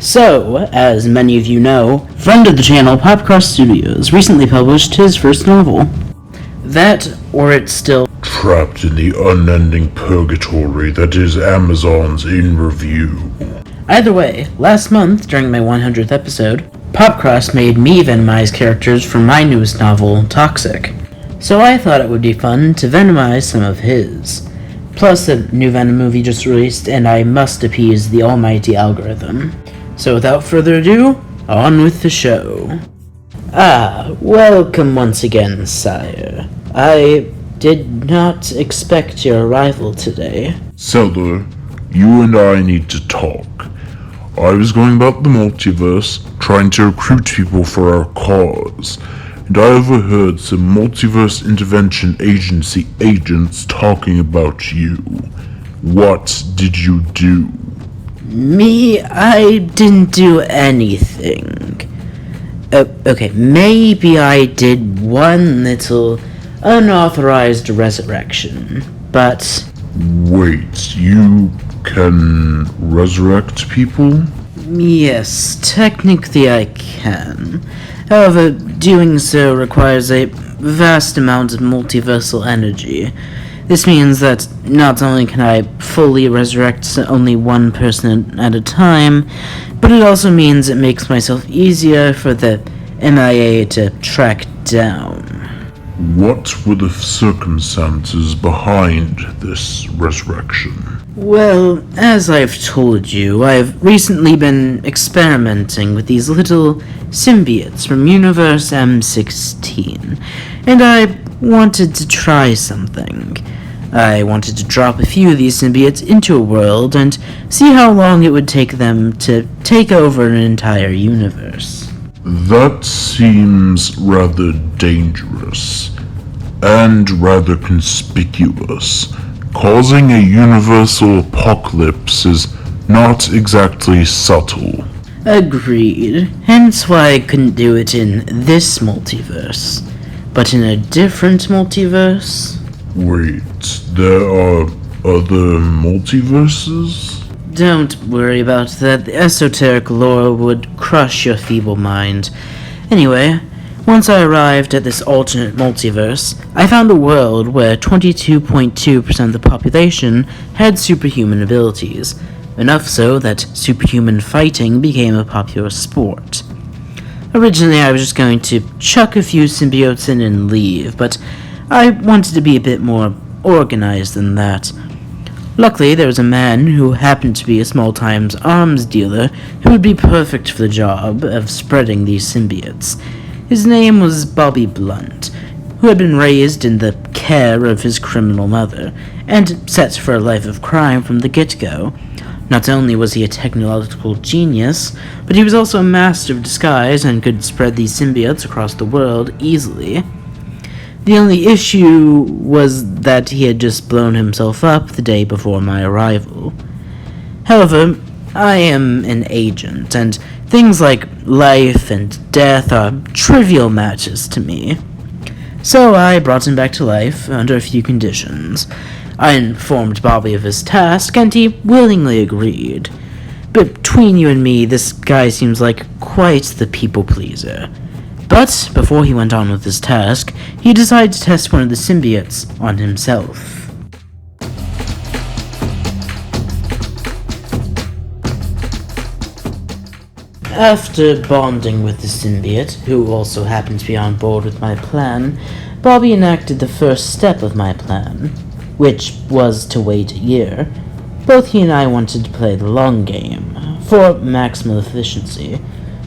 So, as many of you know, friend of the channel Popcross Studios recently published his first novel. That, or it's still trapped in the unending purgatory that is Amazon's In Review. Either way, last month, during my 100th episode, Popcross made me venomize characters from my newest novel, Toxic. So I thought it would be fun to venomize some of his. Plus, a new Venom movie just released, and I must appease the almighty algorithm. So without further ado, on with the show. Welcome once again, sire. I did not expect your arrival today. Seller, you and I need to talk. I was going about the multiverse, trying to recruit people for our cause, and I overheard some multiverse intervention agency agents talking about you. What did you do? Me? I didn't do anything. Okay, maybe I did one little unauthorized resurrection, but... Wait, you can resurrect people? Yes, technically I can. However, doing so requires a vast amount of multiversal energy. This means that not only can I fully resurrect only one person at a time, but it also means it makes myself easier for the MIA to track down. What were the circumstances behind this resurrection? Well, as I've told you, I've recently been experimenting with these little symbiotes from Universe M16, and I wanted to try something. I wanted to drop a few of these symbiotes into a world and see how long it would take them to take over an entire universe. That seems rather dangerous, and rather conspicuous. Causing a universal apocalypse is not exactly subtle. Agreed. Hence why I couldn't do it in this multiverse. But in a different multiverse? Wait, there are other multiverses? Don't worry about that. The esoteric lore would crush your feeble mind. Anyway, once I arrived at this alternate multiverse, I found a world where 22.2% of the population had superhuman abilities, enough so that superhuman fighting became a popular sport. Originally, I was just going to chuck a few symbiotes in and leave, but I wanted to be a bit more organized than that. Luckily, there was a man who happened to be a small-time arms dealer who would be perfect for the job of spreading these symbiotes. His name was Bobby Blunt, who had been raised in the care of his criminal mother, and set for a life of crime from the get-go. Not only was he a technological genius, but he was also a master of disguise and could spread these symbiotes across the world easily. The only issue was that he had just blown himself up the day before my arrival. However, I am an agent, and things like life and death are trivial matters to me. So I brought him back to life under a few conditions. I informed Bobby of his task, and he willingly agreed. Between you and me, this guy seems like quite the people-pleaser. But before he went on with his task, he decided to test one of the symbiotes on himself. After bonding with the symbiote, who also happened to be on board with my plan, Bobby enacted the first step of my plan, which was to wait a year. Both he and I wanted to play the long game, for maximal efficiency.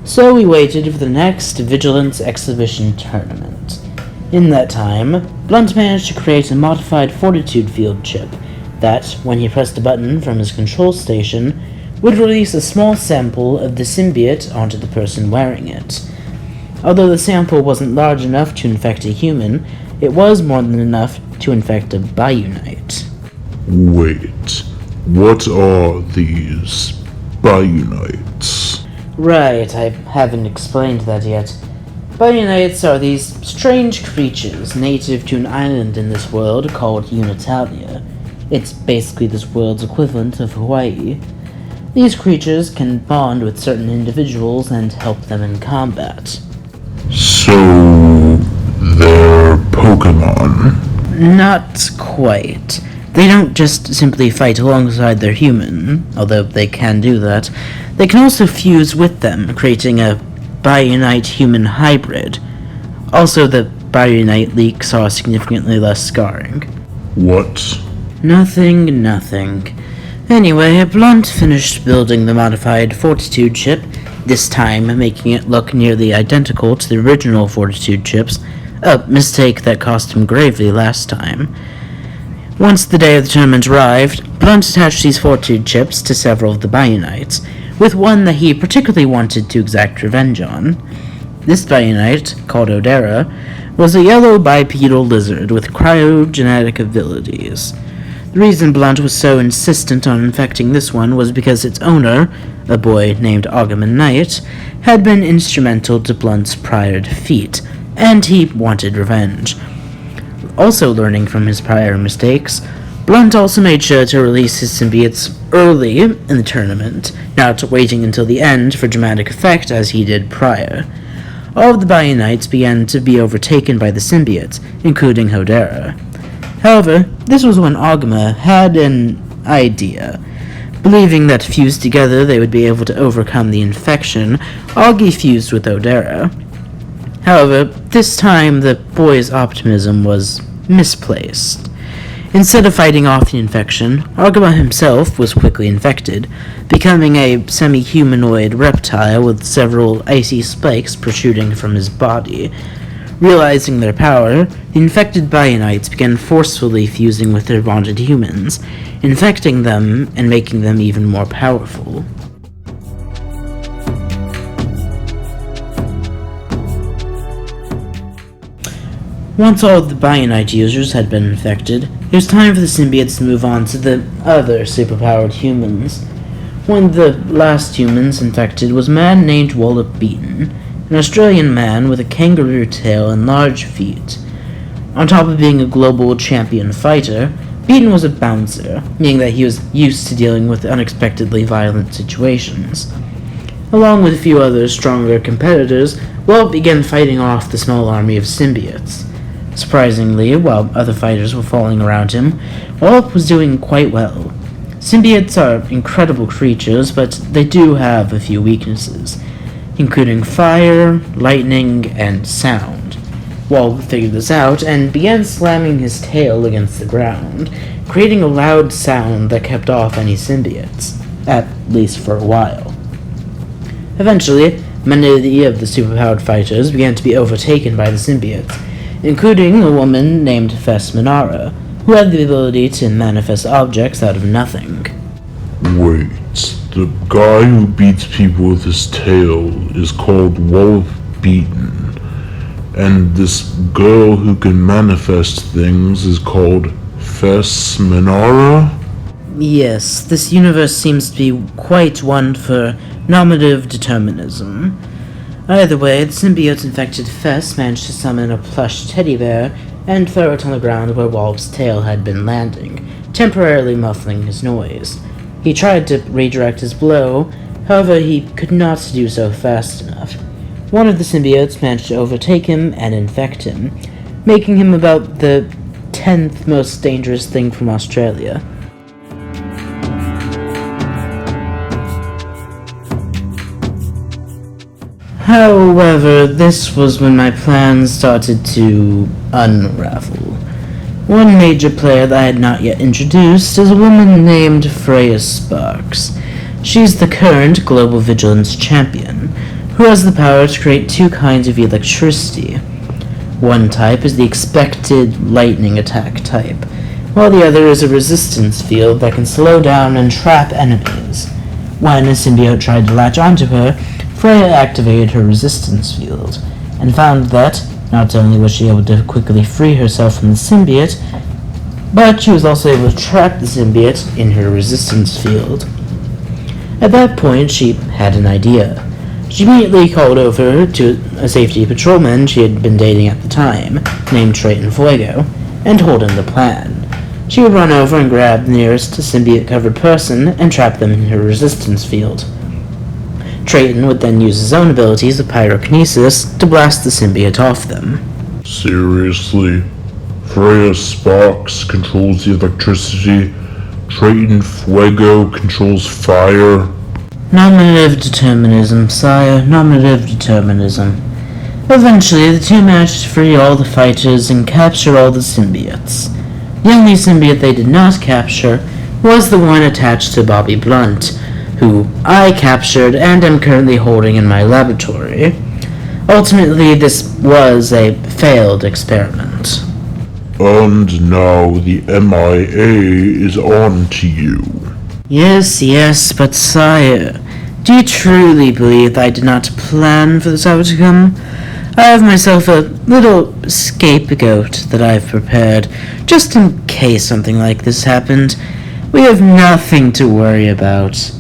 So we waited for the next Vigilants exhibition tournament. In that time, Blunt managed to create a modified fortitude field chip that, when he pressed a button from his control station, would release a small sample of the symbiote onto the person wearing it. Although the sample wasn't large enough to infect a human, it was more than enough to infect a Biunite. Wait, what are these Biunites? Right, I haven't explained that yet. Biunites are these strange creatures native to an island in this world called Unitalia. It's basically this world's equivalent of Hawaii. These creatures can bond with certain individuals and help them in combat. So, they're Pokemon. Not quite. They don't just simply fight alongside their human, although they can do that. They can also fuse with them, creating a Bionite-human hybrid. Also, the Bionite leaks saw significantly less scarring. What? Nothing. Anyway, Blunt finished building the modified Fortitude chip, this time making it look nearly identical to the original Fortitude chips, a mistake that cost him gravely last time. Once the day of the tournament arrived, Blunt attached these Fortitude chips to several of the Bionites, with one that he particularly wanted to exact revenge on. This Bionite, called N.E.R.D, was a yellow bipedal lizard with cryogenetic abilities. The reason Blunt was so insistent on infecting this one was because its owner, a boy named Augment Knight, had been instrumental to Blunt's prior defeat, and he wanted revenge. Also learning from his prior mistakes, Blunt also made sure to release his symbiotes early in the tournament, not waiting until the end for dramatic effect as he did prior. All of the Bionites began to be overtaken by the symbiotes, including N.E.R.D. However, this was when Augma had an idea. Believing that fused together they would be able to overcome the infection, Augie fused with N.E.R.D. However, this time the boy's optimism was misplaced. Instead of fighting off the infection, Augma himself was quickly infected, becoming a semi-humanoid reptile with several icy spikes protruding from his body. Realizing their power, the infected Bionites began forcefully fusing with their bonded humans, infecting them and making them even more powerful. Once all of the Bionite users had been infected, it was time for the symbiotes to move on to the other superpowered humans. One of the last humans infected was a man named Wallop Beaton, an Australian man with a kangaroo tail and large feet. On top of being a global champion fighter, Beaton was a bouncer, meaning that he was used to dealing with unexpectedly violent situations. Along with a few other stronger competitors, Wallop began fighting off the small army of symbiotes. Surprisingly, while other fighters were falling around him, Wallop was doing quite well. Symbiotes are incredible creatures, but they do have a few weaknesses, including fire, lightning, and sound. Wallop figured this out and began slamming his tail against the ground, creating a loud sound that kept off any symbiotes, at least for a while. Eventually, many of the superpowered fighters began to be overtaken by the symbiotes, including a woman named Minara, who had the ability to manifest objects out of nothing. Wait, the guy who beats people with his tail is called Wallop Beaton, and this girl who can manifest things is called Minara? Yes, this universe seems to be quite one for normative determinism. Either way, the symbiote infected Fess managed to summon a plush teddy bear and throw it on the ground where Wallop's tail had been landing, temporarily muffling his noise. He tried to redirect his blow, however he could not do so fast enough. One of the symbiotes managed to overtake him and infect him, making him about the 10th most dangerous thing from Australia. However, this was when my plans started to unravel. One major player that I had not yet introduced is a woman named Freya Sparks. She's the current Global Vigilants champion, who has the power to create two kinds of electricity. One type is the expected lightning attack type, while the other is a resistance field that can slow down and trap enemies. When a symbiote tried to latch onto her, Freya activated her resistance field, and found that not only was she able to quickly free herself from the symbiote, but she was also able to trap the symbiote in her resistance field. At that point, she had an idea. She immediately called over to a safety patrolman she had been dating at the time, named Trayton Fuego, and told him the plan. She would run over and grab the nearest symbiote-covered person and trap them in her resistance field. Triton would then use his own abilities of pyrokinesis to blast the symbiote off them. Seriously? Freya Sparks controls the electricity. Triton Fuego controls fire. Nominative determinism, sire, nominative determinism. Eventually, the two managed to free all the fighters and capture all the symbiotes. The only symbiote they did not capture was the one attached to Bobby Blunt, who I captured and am currently holding in my laboratory. Ultimately, this was a failed experiment. And now the MIA is on to you. Yes, but sire, do you truly believe that I did not plan for this outcome? I have myself a little scapegoat that I've prepared, just in case something like this happened. We have nothing to worry about,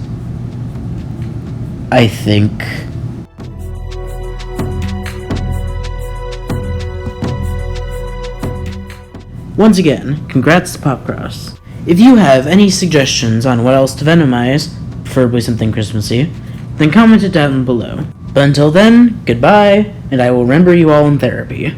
I think. Once again, congrats to Popcross. If you have any suggestions on what else to venomize, preferably something Christmassy, then comment it down below. But until then, goodbye, and I will remember you all in therapy.